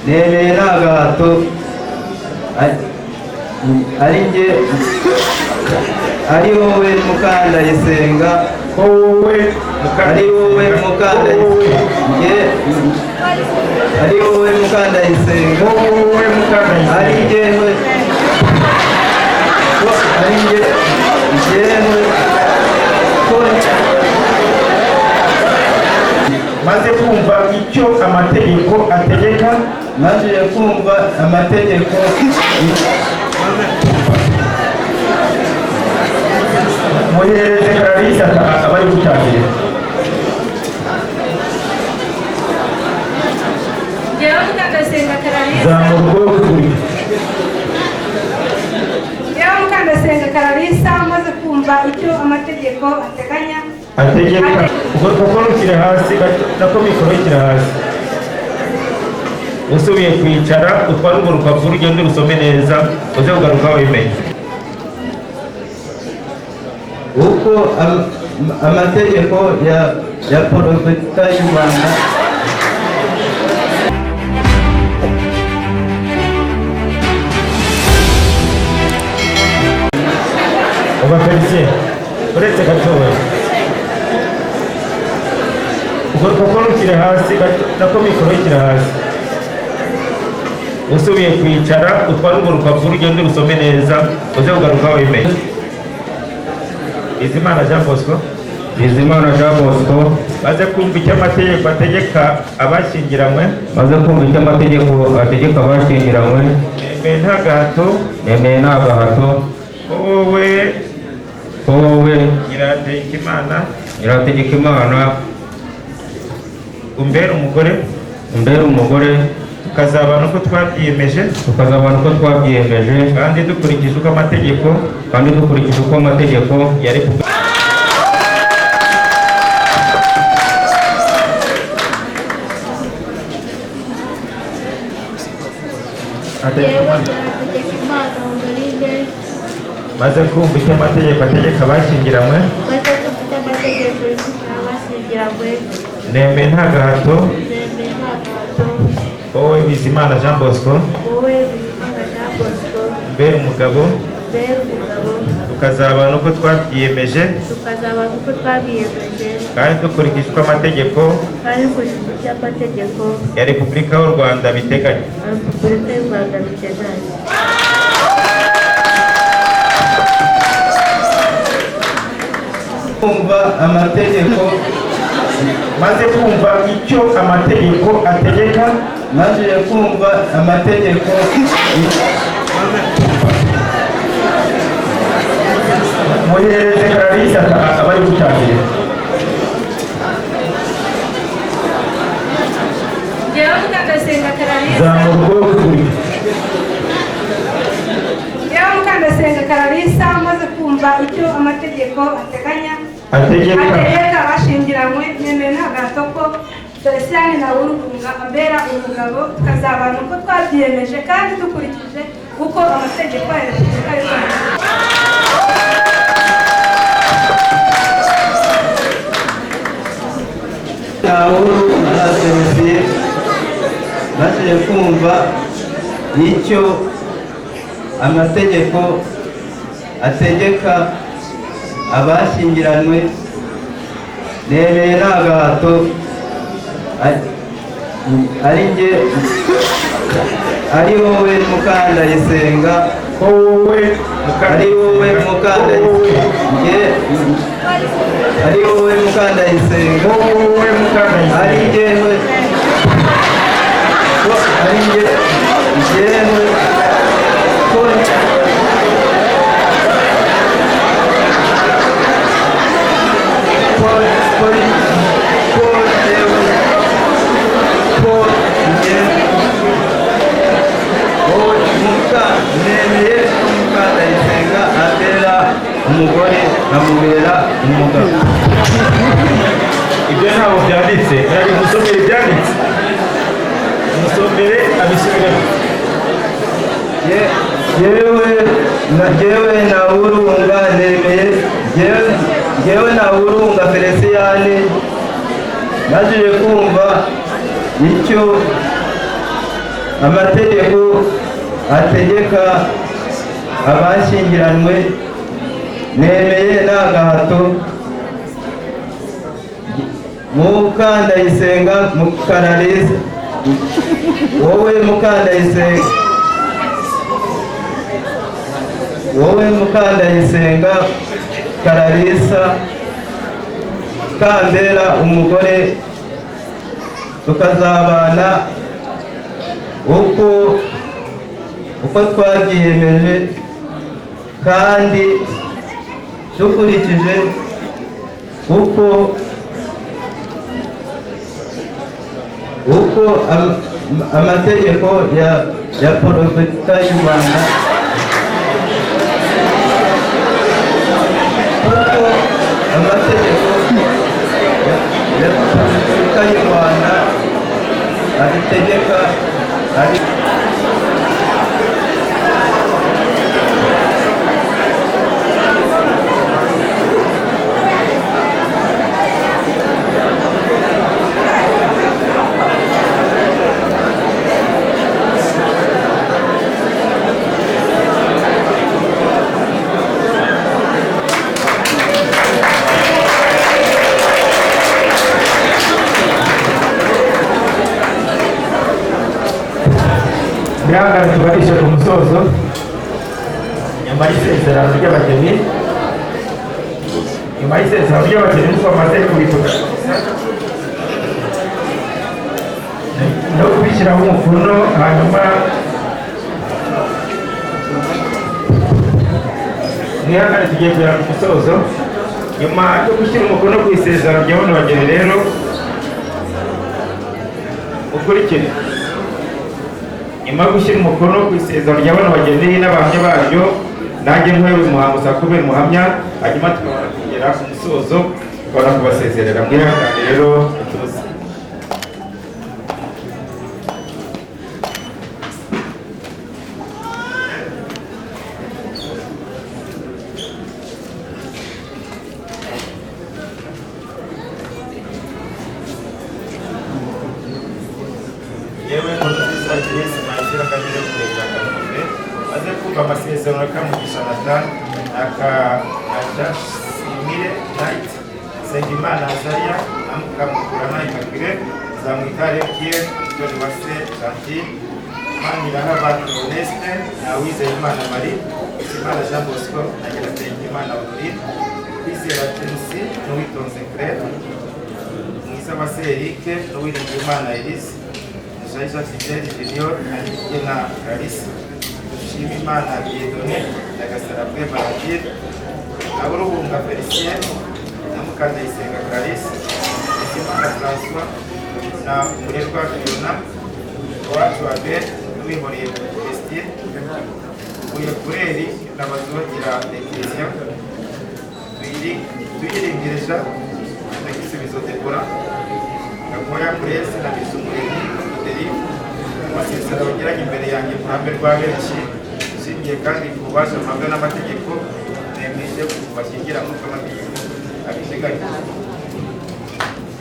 nemeye nta gahato ari njye ari wowe Mukandayisenga ari wowe Mukandayisenga ari njyewe maze kumva icyo amategeko ategeka muhereze Clarisse abari gutangira. Njyewe Mukandayisenga Clarisse zamura ukuboko kuri Njyewe Mukandayisenga Clarisse maze kumva icyo amategeko ategeka ukuboko rukiri hasi nako mikoro ikiri hasi, usubiye kwicara utwara urwo rupapuro ugende urusome neza uze kugaruka wemeye uko amategeko ya Repubulika y'u Rwanda felicien uretse gatoya urwo rupapuro rukiri hasi nako mikoro ikiri hasi, usubiye kwicara utwara urwo rupapuro ugende urusome neza uze kugaruka wemeye. Bizimana Jean Bosco maze kumva icyo amategeko ategeka abashyingiranywe nemeye nta gahato wowe Nyirategekimana umbere umugore tukazabana uko twabyiyemeje kandi dukurikije uko amategeko ya Repubulika maze kumva icyo amategeko ategeka abashyingiranywe nemeye nta gahato wowe Bizimana Jean Bosco mbere umugabo tukazabana uko twabyiyemeje kandi dukurikije uko amategeko ya Repubulika y'u Rwanda biteganya. kumva amategeko maze kumva icyo amategeko ategeka muhereze Clarisse abari gutangira. Njyewe Mukandayisenga Clarisse zamura ukuboko kuri Njyewe Mukandayisenga Clarisse maze kumva icyo amategeko ategeka abashyingiranywe nemeye nta gahato ko Felicien na Urugunga ambera umugabo tukazabana uko twabyiyemeje kandi dukurikije uko amategeko ya Repubulika y'u Rwanda maze kumva icyo amategeko ategeka abashyingiranywe nemeye nta gahato ari njye ari wowe Mukandayisenga ari wowe Mukandayisenga ari njyewe nemeye Mukandayisenga ambera umugore nkamubera umugabo. Ibyo ntabwo byanditse, ari gusomera ibyanditse, umusomere abisubiremo. Jewe na Urunga nemeye jewe na Urunga Felicien maze kumva icyo amategeko ategeka abashyingiranywe nemeye nta gahato Mukandayisenga Clarisse wowe Mukandayisenga Clarisse kambera umugore tukazabana uko twabyiyemeje kandi dukurikije uko amategeko ya Repubulika y'u Rwanda abitegeka Biangana tubarishe ku musozo nyuma y'isezerano ry'abageni nuko bamaze kubivuga no kubishyiraho umukono hanyuma mwihangane tugiye kugera ku musozo nyuma yo gushyira umukono ku isezerano rya bano bageni rero ukurikire nyuma yo gushyira umukono ku isezerano rya bano bageni n'abahamya baryo nanjye nk'uyu muhango uza kubera umuhamya hanyuma tukabona kugera ku musozo tukabona kubasezerera mwihangane rero tuzi yewe nziza Grace Mayisera kagere kuregera kanombe maze kumva amasezerano kamugisha Nathan aka Simire Night Sengimana Azaria amukamukura Immaculée Zamwitare Pierre John Wase Gentil Maniraha Honeste na Uwizeyimana Marie Imana Jean Bosco na Nyirasengimana Audrey Kwizera Chelsea n'Uwitonze Claire Mwisabase Eric n'Uwiringiyimana Elise Saisa Fidel Junior na Clarisse Dushimimana Dieudonné na Gasarabwe Baradir Aburuhunga Felicien na Mukandayisenga Clarisse Imana François na Murerwa Fiona Uwacu Abel n'Uwihoreye Christine Uye Kureri na Bazogira Ecclesia tuyiringirisha na Gisubizo Deborah Gakoya Grace na Bizumuremyi amasezerano bagiranye imbere yanjye ku ruhame rwa benshi ushingiye kandi ku bubasha mpabwa n'amategeko nemeje kubashyingira nk'uko amategeko abiteganya